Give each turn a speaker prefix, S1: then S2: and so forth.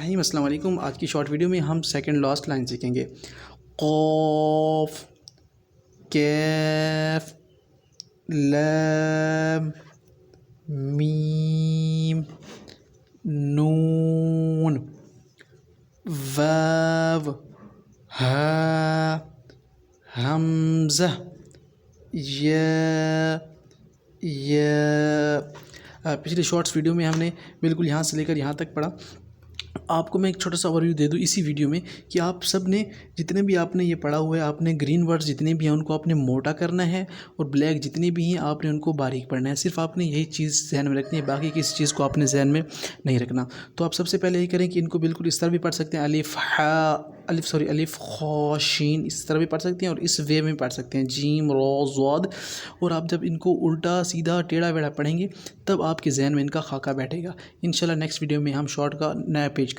S1: الرحیم السلام علیکم۔ آج کی شارٹ ویڈیو میں ہم سیکنڈ لاسٹ لائن سیکھیں گے۔ قاف، کیف، لام، میم، نون، واو، ہا، حمزہ، یا۔ پچھلی شارٹس ویڈیو میں ہم نے بالکل یہاں سے لے کر یہاں تک پڑھا۔ آپ کو میں ایک چھوٹا سا اوور ویو دے دوں اسی ویڈیو میں کہ آپ سب نے جتنے بھی آپ نے یہ پڑھا ہوا ہے، آپ نے گرین ورڈز جتنے بھی ہیں ان کو آپ نے موٹا کرنا ہے، اور بلیک جتنے بھی ہیں آپ نے ان کو باریک پڑھنا ہے۔ صرف آپ نے یہی چیز ذہن میں رکھنی ہے، باقی کسی چیز کو آپ نے ذہن میں نہیں رکھنا۔ تو آپ سب سے پہلے یہ کریں کہ ان کو بالکل اس طرح بھی پڑھ سکتے ہیں، الف خا شین، اس طرح بھی پڑھ سکتے ہیں اور اس وے میں پڑھ سکتے ہیں، جیم را ضاد۔ اور آپ جب ان کو الٹا سیدھا ٹیڑھا ویڑھا پڑھیں گے تب آپ کے ذہن میں ان کا خاکہ بیٹھے گا۔ انشاءاللہ نیکسٹ ویڈیو میں ہم شارٹ کا نیا پیج کریں گے۔